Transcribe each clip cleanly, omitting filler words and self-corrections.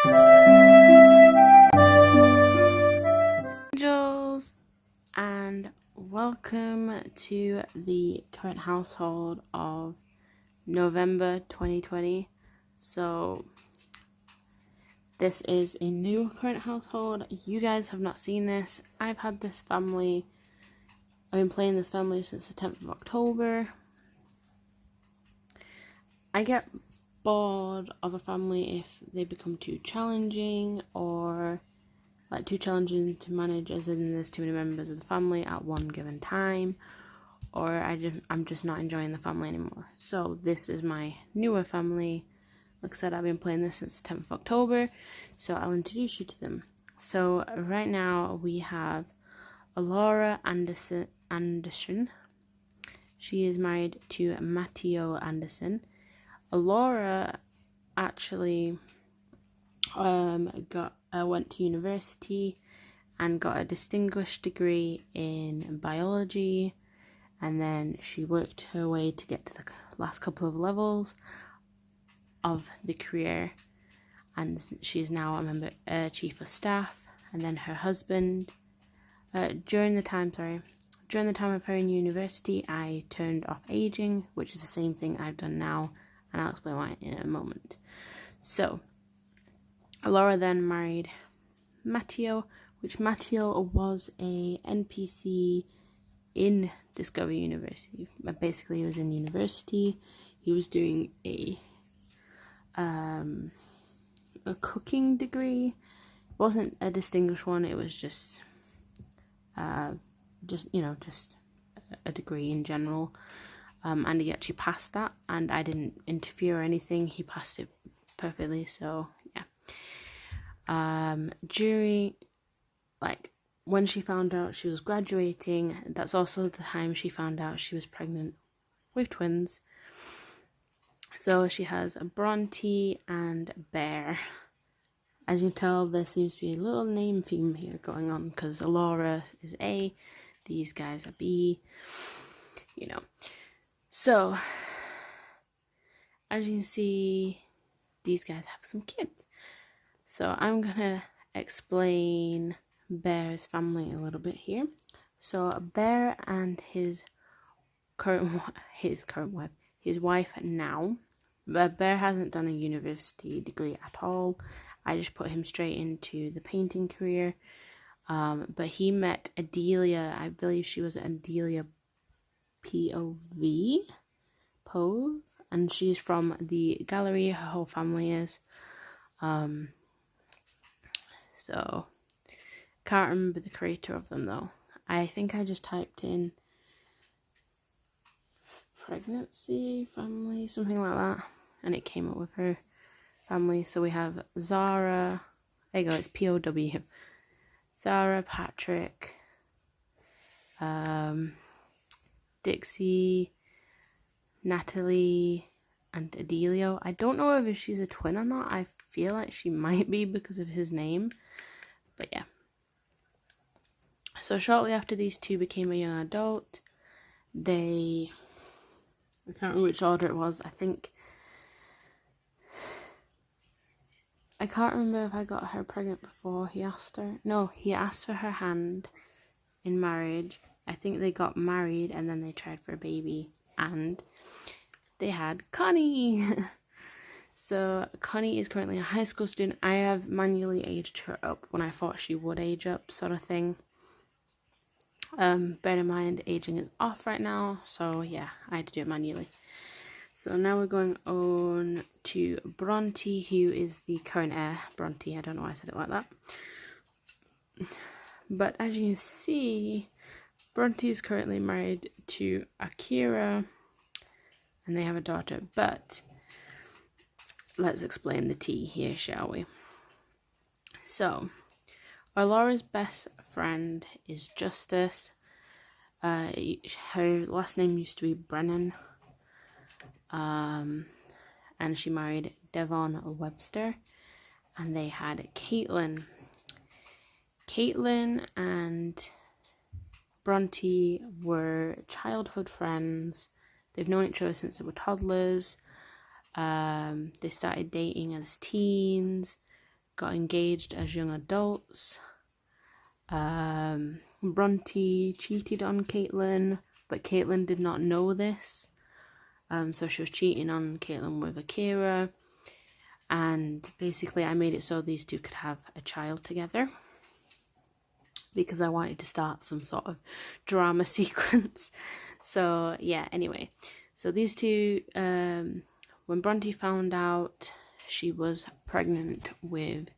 Angels, and welcome to the current household of November 2020. So this is a new current household. You guys have not seen this. I've been playing this family since the 10th of October. I get bored of a family if they become too challenging, or like too challenging to manage, as in there's too many members of the family at one given time, or I'm just not enjoying the family anymore. So this is my newer family. Like I said, I've been playing this since 10th of October, so I'll introduce you to them. So right now we have Laura Anderson. She is married to Mateo Anderson. Laura actually went to university and got a distinguished degree in biology, and then she worked her way to get to the last couple of levels of the career, and she's now a chief of staff. And then her husband, during the time of her in university, I turned off aging, which is the same thing I've done now, and I'll explain why in a moment. So Laura then married Mateo, which Mateo was a NPC in Discovery University. Basically, he was in university. He was doing a cooking degree. It wasn't a distinguished one. It was just a degree in general. And he actually passed that, and I didn't interfere or anything. He passed it perfectly. So yeah. When she found out she was graduating, that's also the time she found out she was pregnant with twins. So she has a Bronte and Bear. As you can tell, there seems to be a little name theme here going on, because Laura is A, these guys are B, So, as you can see, these guys have some kids. So I'm gonna explain Bear's family a little bit here. So Bear and his wife now. Bear hasn't done a university degree at all. I just put him straight into the painting career. But he met Adelia. I believe she was Adelia Pove, and she's from the gallery. Her whole family is. So can't remember the creator of them though. I think I just typed in pregnancy family, something like that, and it came up with her family. So we have Zara, there you go, it's POW. Zara, Patrick, Dixie, Natalie, and Adelio. I don't know if she's a twin or not. I feel like she might be because of his name, but yeah. So shortly after these two became a young adult, I can't remember which order it was. I can't remember if I got her pregnant before he asked her. No, he asked for her hand in marriage. I think they got married and then they tried for a baby, and they had Connie. So Connie is currently a high school student. I have manually aged her up when I thought she would age up, sort of thing. Bear in mind, aging is off right now, so yeah, I had to do it manually. So now we're going on to Bronte, who is the current heir. Bronte, I don't know why I said it like that. But as you can see, Bronte is currently married to Akira, and they have a daughter. But let's explain the tea here, shall we? So, Laura's best friend is Justice. Her last name used to be Brennan. And she married Devon Webster. And they had Caitlin. Caitlin and Bronte were childhood friends. They've known each other since they were toddlers. They started dating as teens. got engaged as young adults. Bronte cheated on Caitlin, but Caitlin did not know this. So she was cheating on Caitlin with Akira. And basically I made it so these two could have a child together, because I wanted to start some sort of drama sequence. So yeah, anyway. So these two, when Bronte found out she was pregnant with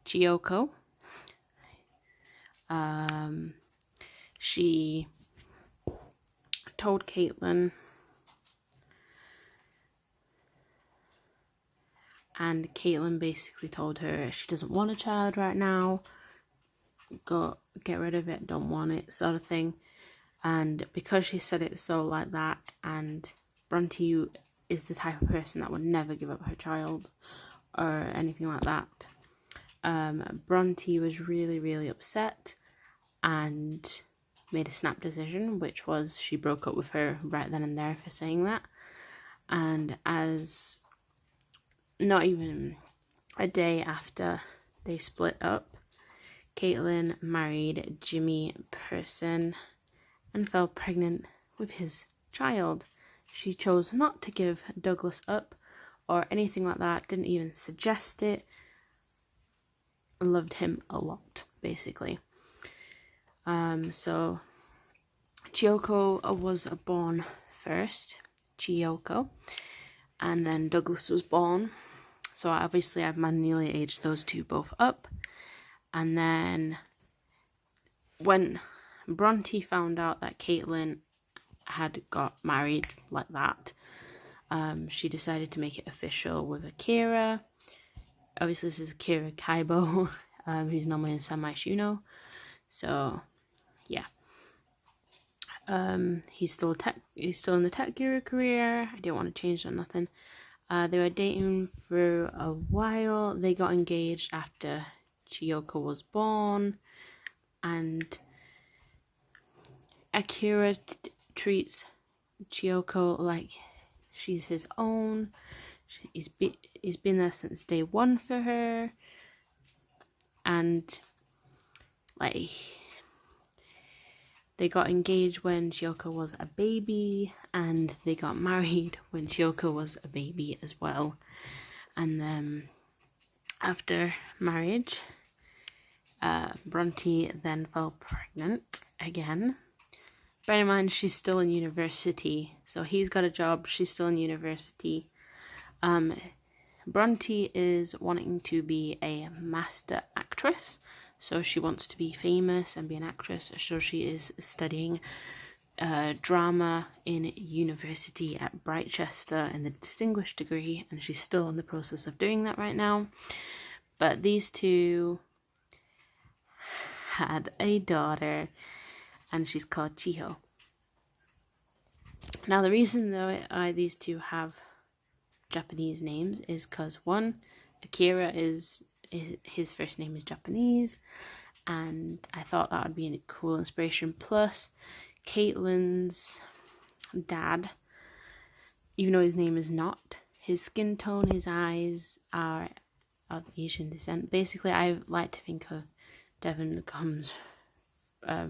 Chiyoko, she told Caitlin, and Caitlin basically told her she doesn't want a child right now, go get rid of it, don't want it, sort of thing. And because she said it so like that, and Bronte is the type of person that would never give up her child or anything like that, Bronte was really, really upset and made a snap decision, which was she broke up with her right then and there for saying that. And as not even a day after they split up, Caitlin married Jimmy Person and fell pregnant with his child. She chose not to give Douglas up or anything like that, didn't even suggest it. Loved him a lot, basically. So Chiyoko was born first, Chiyoko, and then Douglas was born. So obviously I've manually aged those two both up. And then when Bronte found out that Caitlin had got married like that, she decided to make it official with Akira. Obviously this is Akira Kaibo, who's normally in Sanmai Shuno. So yeah. He's still in the tech guru career. I didn't want to change that, nothing. They were dating for a while. They got engaged after Chiyoko was born, and Akira treats Chiyoko like she's his own. He's been there since day one for her, and like they got engaged when Chiyoko was a baby, and they got married when Chiyoko was a baby as well. And then after marriage, Bronte then fell pregnant again. Bear in mind, she's still in university, so he's got a job, she's still in university. Bronte is wanting to be a master actress, so she wants to be famous and be an actress, so she is studying drama in university at Brightchester in the distinguished degree, and she's still in the process of doing that right now. But these two had a daughter, and she's called Chiho. Now the reason though these two have Japanese names is because one, Akira is his first name is Japanese, and I thought that would be a cool inspiration. Plus, Caitlin's dad, even though his name is not, his skin tone, his eyes are of Asian descent. Basically, I like to think of Devon comes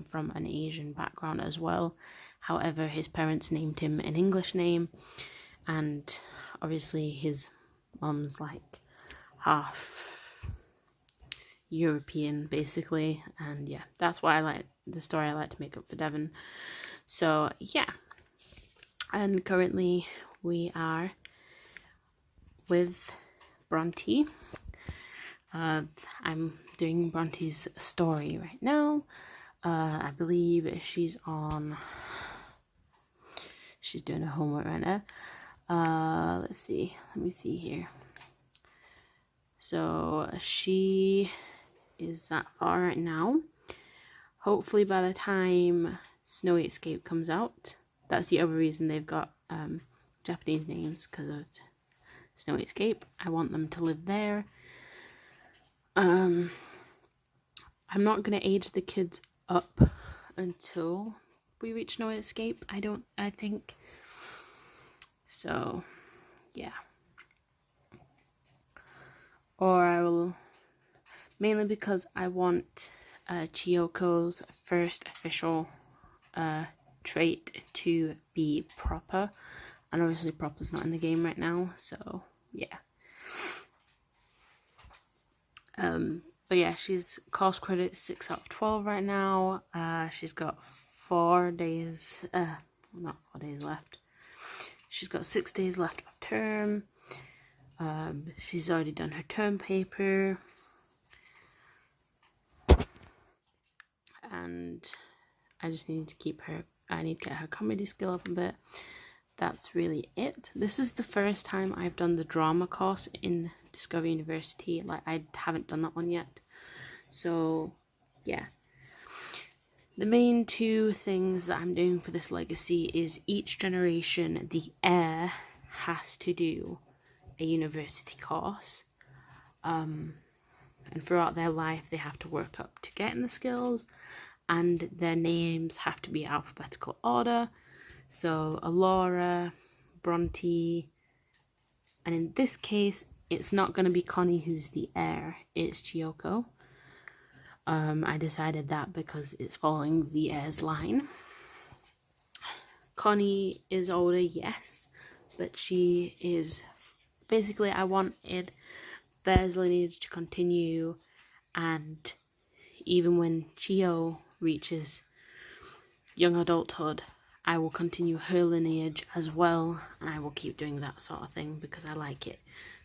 from an Asian background as well. However, his parents named him an English name, and obviously his mum's like half European, basically. And yeah, that's why I like the story I like to make up for Devon. So yeah, and currently we are with Bronte. I'm doing Bronte's story right now. I believe she's doing her homework right now. Let's see, let me see here. So she is that far right now. Hopefully by the time Snowy Escape comes out, that's the other reason they've got Japanese names, because of Snowy Escape. I want them to live there. I'm not gonna age the kids up until we reach Snowy Escape. I think so. Yeah. or I will, mainly because I want Chiyoko's first official trait to be proper, and obviously proper's not in the game right now, so yeah. But yeah, she's course credit 6 out of 12 right now. She's got 4 days, not 4 days left. She's got 6 days left of term. She's already done her term paper. And I just need to keep her, I need to get her comedy skill up a bit. That's really it. This is the first time I've done the drama course in Discovery University. Like, I haven't done that one yet. So, yeah. The main 2 things that I'm doing for this legacy is each generation, the heir has to do a university course. And throughout their life, they have to work up to getting the skills. And their names have to be alphabetical order. So Alora, Bronte, and in this case, it's not going to be Connie who's the heir, it's Chiyoko. I decided that because it's following the heir's line. Connie is older, yes, but she is, basically I wanted Bear's lineage to continue, and even when Chiyo reaches young adulthood, I will continue her lineage as well, and I will keep doing that sort of thing because I like it.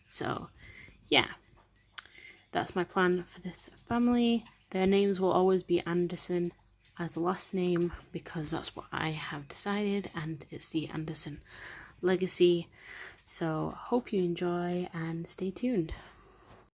So, yeah, that's my plan for this family. Their names will always be Anderson as a last name because that's what I have decided, and it's the Anderson legacy. So, hope you enjoy and stay tuned.